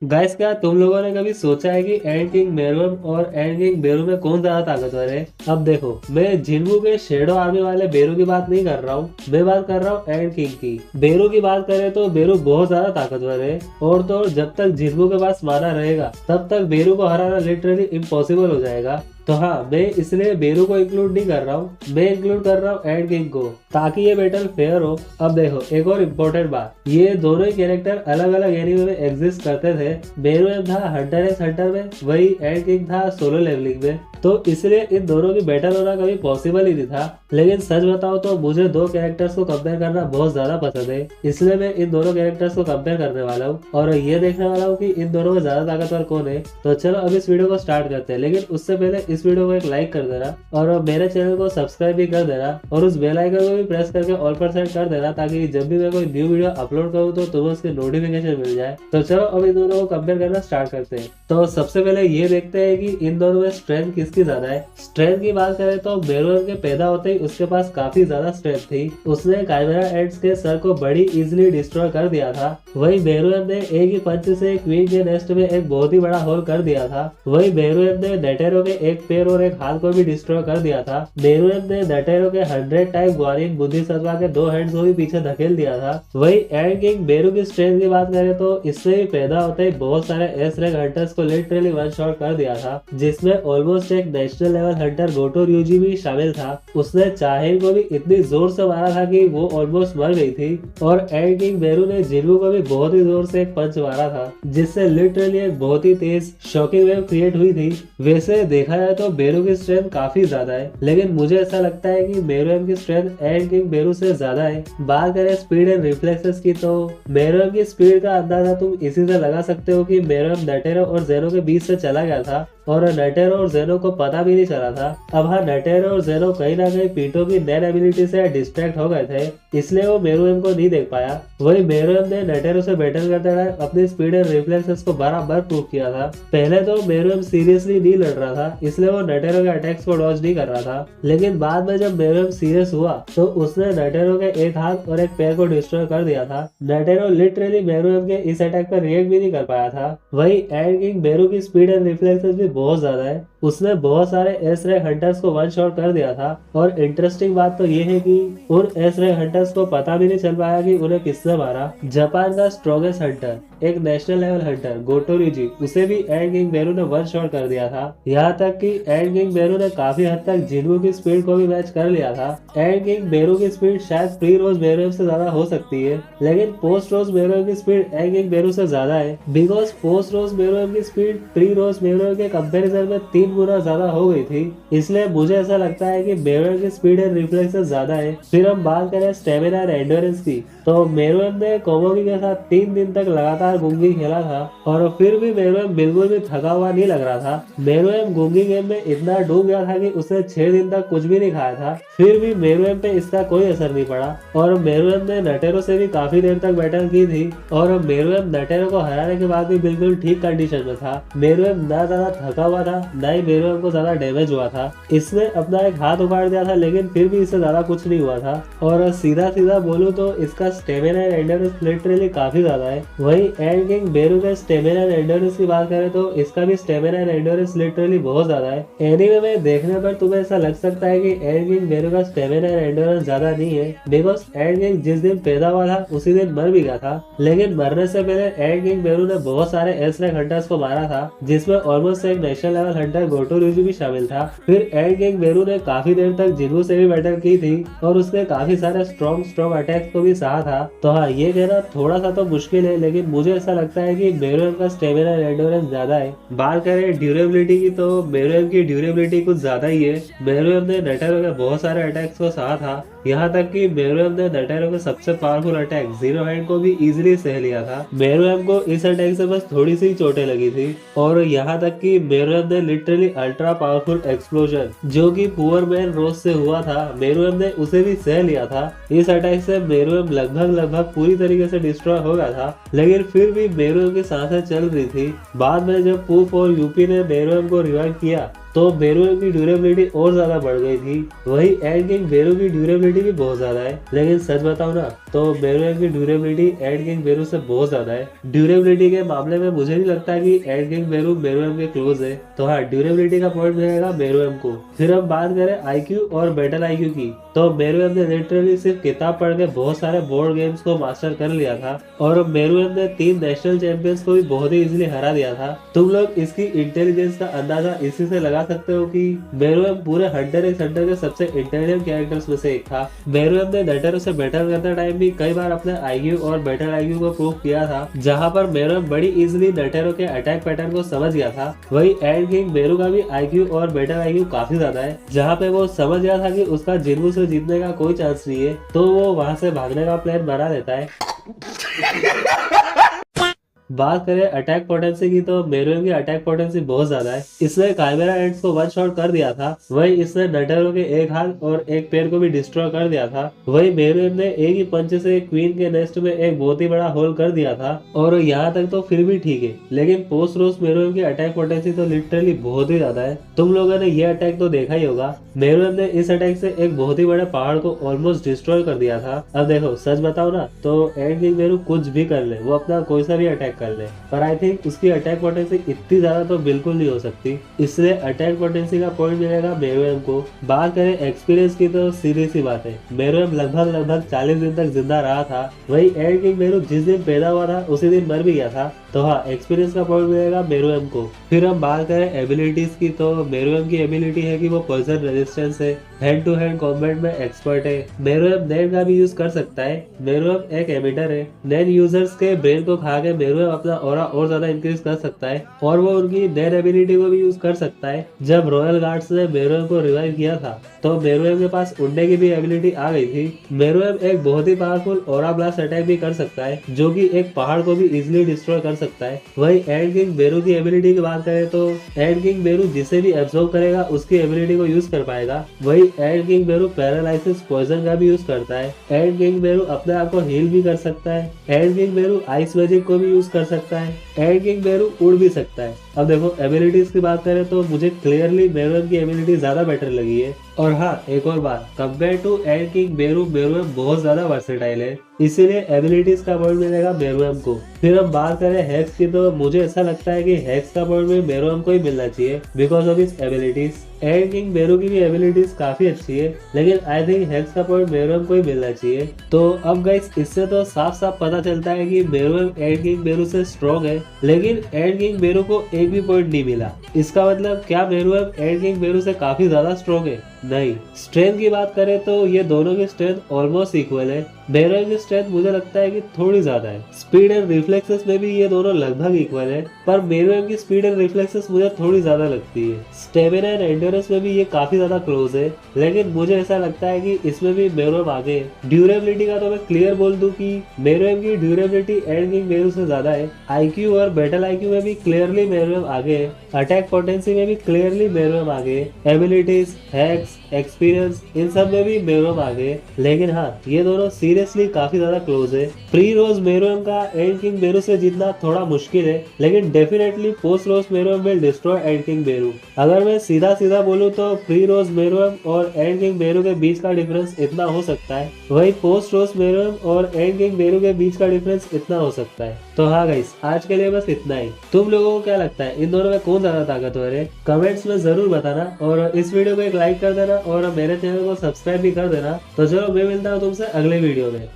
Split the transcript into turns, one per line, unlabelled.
Guys, क्या तुम लोगों ने कभी सोचा है कि एंड किंग मेरुम और एंड किंग बेरू में कौन ज्यादा ताकतवर है? अब देखो, मैं जिन्बू के शेडो आर्मी वाले बेरू की बात नहीं कर रहा हूँ, मैं बात कर रहा हूँ एंड किंग की। बेरू की बात करें तो बेरू बहुत ज्यादा ताकतवर है, और तो और जब तक जिन्बू के पास माना रहेगा तब तक बेरू को हराना लिटरली इम्पॉसिबल हो जाएगा। तो हाँ, मैं इसलिए बेरू को इंक्लूड नहीं कर रहा हूँ, मैं इंक्लूड कर रहा हूँ एंड किंग को, ताकि ये बैटल फेयर हो। अब देखो, एक और इम्पोर्टेंट बात, ये दोनों ही कैरेक्टर अलग अलग एनिमे में एग्जिस्ट करते थे। बेरू था हंटर एक्स हंटर में, वही एंड किंग था सोलो लेवलिंग में, तो इसलिए इन दोनों की बैटल होना कभी पॉसिबल ही नहीं था। लेकिन सच बताओ तो मुझे दो कैरेक्टर्स को कंपेयर करना बहुत ज्यादा पसंद है, इसलिए मैं इन दोनों कैरेक्टर्स को कंपेयर करने वाला हूँ और ये देखने वाला हूँ कि इन दोनों में ज्यादा ताकतवर कौन है। तो चलो अब इस वीडियो को स्टार्ट करते हैं, लेकिन उससे पहले इस वीडियो को एक लाइक कर देना और मेरे चैनल को सब्सक्राइब भी कर देना और उस बेल आइकन को भी प्रेस करके ऑल पर सेट कर देना, ताकि जब भी मैं कोई न्यू वीडियो अपलोड करूँ तो तुम्हें उसकी नोटिफिकेशन मिल जाए। तो चलो अब इन दोनों को कंपेयर करना स्टार्ट करते हैं। तो सबसे पहले ये देखते हैं कि इन दोनों में स्ट्रेंथ किसकी ज्यादा है। स्ट्रेंथ की बात करें तो बेरुएम के पैदा होते ही उसके पास काफी ज्यादा स्ट्रेंथ थी, उसने काइमेरा एंड्स के सर को बड़ी इजीली डिस्ट्रॉय कर दिया था। वही बेरुएम ने एक ही पंच से क्वीन के नेस्ट में एक बहुत ही बड़ा होल कर दिया था। वही बेरुएम ने नेटेरो के एक पैर और एक हाथ को भी डिस्ट्रॉय कर दिया था। बेरुएम ने नेटेरो के 100 टाइप ग्वानिन बुद्धि सत्वा के 2 हैंड्स को भी पीछे धकेल दिया था। वही एंड किंग बेरू की स्ट्रेंथ की बात करें तो इससे ही पैदा होते ही बहुत सारे एस रैंक हंटर्स को लिटरली वन शॉट कर दिया था, जिसमें ऑलमोस्ट एक नेशनल लेवल हंटर गोटो ryuji भी शामिल था। उसने चाहिन को भी इतनी जोर से मारा था कि वो ऑलमोस्ट मर गई थी, और एंड किंग बेरू ने जिन्बू को भी बहुत ही जोर से एक पंच मारा था, जिससे लिटरली एक बहुत ही तेज शॉकिंग वेव क्रिएट हुई थी। वैसे देखा जाए तो बेरू की स्ट्रेंथ काफी ज्यादा है, लेकिन मुझे ऐसा लगता है कि बेरुएम की स्ट्रेंथ एंड किंग बेरू से ज्यादा है। बात करें स्पीड एंड रिफ्लेक्सेस की तो बेरुएम की स्पीड का अंदाजा तुम इसी से लगा सकते हो कि बेरुएम नेटेरो और जेनो के बीच से चला गया था, और नेटेरो और जेनो को पता भी नहीं चला था। अब हाँ, नेटेरो और जेनो कहीं ना कहीं पीटो की नैन एबिलिटी से डिस्ट्रैक्ट हो गए थे, इसलिए वो मेरुएम को नहीं देख पाया। वही मेरुएम ने नेटेरो से बैटल करते टाइम अपनी स्पीड एंड रिफ्लेक्सेस को बराबर प्रूव किया था। पहले तो मेरुएम सीरियसली नहीं लड़ रहा था, इसलिए वो नेटेरो के अटैक्स को डॉज नहीं कर रहा था, लेकिन बाद में जब मेरुएम सीरियस हुआ तो उसने नेटेरो के एक हाथ और एक पैर को डिस्ट्रॉय कर दिया था। नेटेरो लिटरली मेरुएम के इस अटैक पर रिएक्ट भी नहीं कर पाया था। वही एंड किंग बेरू की स्पीड एंड रिफ्लेक्सेस भी बहुत ज्यादा है, उसने बहुत सारे एस रैंक हंटर्स को वन शॉट कर दिया था। और इंटरेस्टिंग बात तो ये है कि उन एस रैंक हंटर्स को पता भी नहीं चल पाया कि उन्हें किसने मारा। जापान का स्ट्रॉन्गेस्ट हंटर, एक नेशनल लेवल हंटर गोटो ryuji, उसे भी एंड किंग बेरू ने वन शॉट कर दिया था। यहाँ तक कि एंड किंग बेरू ने काफी हद तक जिन्बू की स्पीड को भी मैच कर लिया था। एंड किंग बेरू की स्पीड शायद प्री रोज बेरुएम से ज्यादा हो सकती है, लेकिन पोस्ट रोज बेरुएम की स्पीड एंड किंग बेरू से ज्यादा है, बिकॉज पोस्ट रोज बेरुएम की स्पीड प्री रोज बेरुएम के कंपैरिजन में 3 गुना ज्यादा हो गई थी। इसलिए मुझे ऐसा लगता है कि बेरुएम की स्पीड एंड रिफ्लेक्सेस ज्यादा है। फिर हम बात करें स्टेमिना एंड एंड्योरेंस की, तो मेरुएम ने कोमोगी के साथ 3 दिन तक लगातार गुंगी खेला था, और फिर भी मेरुएम बिल्कुल भी थका हुआ नहीं लग रहा था। मेरुएम गुंगी गेम में इतना डूब गया था कि उसने 6 दिन तक कुछ भी नहीं खाया था, फिर भी मेरुएम पे इसका कोई असर नहीं पड़ा। और मेरुएम ने नेटेरो से भी काफी देर तक बैटल की थी, और मेरुएम नेटेरो को हराने के बाद भी बिल्कुल ठीक कंडीशन में था। मेरुएम ना ज्यादा थका हुआ था, ना ही मेरुएम को ज्यादा डैमेज हुआ था। इसने अपना एक हाथ उखाड़ दिया था, लेकिन फिर भी इससे ज्यादा कुछ नहीं हुआ था। और सीधा सीधा बोलूं तो इसका स्टेमिना एंड एंड्योरेंस लिटरली काफी ज्यादा है। वही एंड किंग बेरू के स्टेमिना एंड एंड्योरेंस की बात करें तो इसका भी स्टेमिना एंड एंड्योरेंस लिटरली बहुत ज्यादा है। एनीमे में देखने पर तुम्हें ऐसा लग सकता है कि एंड किंग बेरू का स्टेमिना एंड एंड्योरेंस ज्यादा नहीं है, बिकॉज एंड किंग जिस दिन पैदा हुआ था उसी दिन मर भी गया था। लेकिन मरने से पहले एंड किंग बेरू ने बहुत सारे एस रैंक हंटर्स को मारा था, जिसमें ऑलमोस्ट एक नेशनल लेवल हंटर गोटो ryuji भी शामिल था। फिर एंड किंग बेरू ने काफी देर तक जिन्बू से भी बैटल की थी, और उसने काफी सारे स्ट्रॉन्ग अटैक्स को भी सहा था। तो हाँ, ये कहना थोड़ा सा तो मुश्किल है, लेकिन मुझे ऐसा लगता है कि मेरुएम का स्टेमिना एंड एंड्योरेंस ज्यादा है। बात करें ड्यूरेबिलिटी की तो मेरुएम की ड्यूरेबिलिटी कुछ ज्यादा ही है। मेरुएम ने नेटेरो के बहुत सारे अटैक्स को सहा था, यहाँ तक कि मेरुएम ने नेटेरो के सबसे पावरफुल अटैक जीरो हैंड को भी इजीली सह लिया था। मेरुएम को इस अटैक से बस थोड़ी सी चोटें लगी थी, और यहाँ तक कि मेरुएम ने लिटरली अल्ट्रा पावरफुल एक्सप्लोजन जो कि पुअर मैन रोज से हुआ था, मेरुएम ने उसे भी सह लिया था। इस अटैक से मेरुएम लगभग पूरी तरीके से डिस्ट्रॉय हो गया था, लेकिन फिर भी मेरुएम की सांसें चल रही थी। बाद में जब पूफ और यूपी ने मेरुएम को रिवाइव किया तो बेरुएम की ड्यूरेबिलिटी और ज्यादा बढ़ गई थी। वही एंड किंग बेरू की ड्यूरेबिलिटी भी बहुत ज्यादा है, लेकिन सच बताओ ना तो बेरुएम की ड्यूरेबिलिटी एंड किंग बेरू से बहुत ज्यादा है। ड्यूरेबिलिटी के मामले में मुझे नहीं लगता कि एंड किंग बेरू बेरुएम के क्लोज है। तो हाँ, ड्यूरेबिलिटी का पॉइंट मिलेगा बेरुएम को। फिर हम बात करें आईक्यू और बैटल आईक्यू की, तो बेरुएम ने लिटरली सिर्फ किताब पढ़ के बहुत सारे बोर्ड गेम्स को मास्टर कर लिया था और बेरुएम ने 3 नेशनल चैंपियंस को भी बहुत ही इजीली हरा दिया था। तुम लोग इसकी इंटेलिजेंस का अंदाजा इसी से लगा सकते हो कि बेरुएम पूरे हंटर एक्स हंटर के सबसे इंटेलिजेंट कैरेक्टर्स में से एक था। बेरुएम ने नटरो से बैटल करते टाइम भी कई बार अपने आईक्यू और बैटल आईक्यू को प्रूव किया था, जहां पर बेरुएम बड़ी इजीली नटरो के अटैक पैटर्न को समझ गया था। वही एंड किंग बेरू का भी आईक्यू और बैटल आईक्यू काफी ज्यादा है, जहाँ पे वो समझ गया था कि उसका जिन्वू से जीतने का कोई चांस नहीं है, तो वो वहां से भागने का प्लान बना लेता है। बात करें अटैक पोटेंसी की, तो बेरुएम की अटैक पोटेंसी बहुत ज्यादा है। इसने काइमेरा एंड्स को वन शॉट कर दिया था। वही इसने नटरो के एक हाथ और एक पैर को भी डिस्ट्रॉय कर दिया था। वही बेरुएम ने एक ही पंच से क्वीन के नेस्ट में एक बहुत ही बड़ा होल कर दिया था। और यहाँ तक तो फिर भी ठीक है, लेकिन पोस्ट रोज बेरुएम की अटैक पोटेंसी तो लिटरली बहुत ही ज्यादा है। तुम लोगों ने ये अटैक तो देखा ही होगा। बेरुएम ने इस अटैक से एक बहुत ही बड़े पहाड़ को ऑलमोस्ट डिस्ट्रॉय कर दिया था। अब देखो सच बताओ ना तो एंड किंग बेरू कुछ भी कर ले, वो अपना कोई सा भी अटैक कर ले, पर आई थिंक उसकी अटैक पोटेंसी इतनी ज्यादा तो बिल्कुल नहीं हो सकती, इसलिए अटैक पोटेंसी का पॉइंट मिलेगा बेरुएम को। बात करें एक्सपीरियंस की, तो सीधी सी बात है, बेरुएम लगभग 40 दिन तक जिंदा रहा था। वही एंड किंग बेरू जिस दिन पैदा हुआ था उसी दिन मर भी गया था। तो हाँ, एक्सपीरियंस का पॉइंट मिलेगा बेरुएम को। फिर हम बात करें एबिलिटीज की, तो बेरुएम की एबिलिटी है कि वो पॉइजन रेजिस्टेंस है, हैंड टू हैंड कॉम्बैट में एक्सपर्ट है। बेरुएम नैन का भी यूज कर सकता है। बेरुएम एक एमिटर है। नैन यूजर्स के ब्रेन को खा के बेरुएम अपना ऑरा और ज्यादा इंक्रीज कर सकता है और वो उनकी नैन एबिलिटी को भी यूज कर सकता है। जब रॉयल गार्ड्स ने बेरुएम को रिवाइव किया था तो बेरुएम के पास उड़ने की भी एबिलिटी आ गई थी। बेरुएम एक बहुत ही पावरफुल ऑरा ब्लास्ट अटैक भी कर सकता है, जो कि एक पहाड़ को भी इजिली डिस्ट्रॉय कर सकता है। वही एंड किंग बेरू की एबिलिटी की बात करें तो एंड किंग बेरू जिसे भी एब्जॉर्व करेगा उसकी एबिलिटी को यूज कर पाएगा। वही एंड किंग बेरू पैरालाइसिस पॉइजन का भी यूज करता है। एंड किंग बेरू अपने आप को हील भी कर सकता है। एंड किंग बेरू आइस मैजिक को भी यूज कर सकता है। एंड किंग बेरू उड़ भी सकता है। अब देखो एबिलिटीज की बात करें तो मुझे क्लियरली बेरुएम की एबिलिटी ज्यादा बेटर लगी है। और हाँ, एक और बात, कंपेयर टू एंड किंग बेरुएम बहुत ज्यादा वर्सेटाइल है, इसीलिए एबिलिटीज का पॉइंट मिलेगा बेरुएम को। फिर हम बात करें हेक्स की, तो मुझे ऐसा लगता है कि हेक्स का पॉइंट भी बेरुएम को ही मिलना चाहिए because of his abilities. And king Beru की भी एबिलिटीज काफी अच्छी है, लेकिन आई थिंक हेक्स का पॉइंट बेरुएम को ही मिलना चाहिए। तो अब गाइस इससे तो साफ साफ पता चलता है कि बेरुएम एंड किंग बेरू से स्ट्रॉन्ग है, लेकिन एंड किंग बेरू को एक भी पॉइंट नहीं मिला। इसका मतलब क्या बेरुएम एंड किंग बेरू से काफी ज्यादा स्ट्रॉन्ग है? नहीं। स्ट्रेंथ की बात करें तो ये दोनों की स्ट्रेंथ ऑलमोस्ट इक्वल है। बेरुएम की स्ट्रेंथ मुझे लगता है कि थोड़ी ज्यादा है। स्पीड एंड रिफ्लेक्सेस में भी ये दोनों लगभग इक्वल है, पर बेरुएम की स्पीड एंड रिफ्लेक्सेस मुझे थोड़ी ज्यादा लगती है। स्टेमिना एंड एंड्योरेंस में भी ये काफी ज्यादा क्लोज है, लेकिन मुझे ऐसा लगता है कि इसमें भी बेरुएम आगे है। ड्यूरेबिलिटी का तो मैं क्लियर बोल दूं कि बेरुएम की ड्यूरेबिलिटी एंड किंग बेरू से ज्यादा है। आईक्यू और बैटल आईक्यू में भी क्लियरली बेरुएम आगे है। अटैक पोटेंसी में भी क्लियरली बेरुएम आगे है। एबिलिटीज, हैक्स, एक्सपीरियंस, इन सब में भी बेरुएम आगे है। लेकिन हाँ, ये दोनों सीरियसली काफी ज्यादा क्लोज है। प्री रोज बेरुएम का एंड किंग बेरू से जीतना थोड़ा मुश्किल है, लेकिन डेफिनेटली पोस्ट रोज बेरुएम will destroy and king Beru. अगर मैं सीधा बोलूं तो प्री रोज बेरुएम और एंड किंग बेरू के बीच का डिफरेंस इतना हो सकता है, वही पोस्ट रोज बेरुएम और एंड किंग बेरू के बीच का डिफरेंस इतना हो सकता है। तो हाँ गाइस, आज के लिए बस इतना ही। तुम लोगों को क्या लगता है इन दोनों में कौन ज्यादा ताकतवर है? कमेंट्स में जरूर बताना और इस वीडियो को एक लाइक कर देना और मेरे चैनल को सब्सक्राइब भी कर देना। तो चलो मैं मिलता हूँ तुमसे अगले वीडियो में।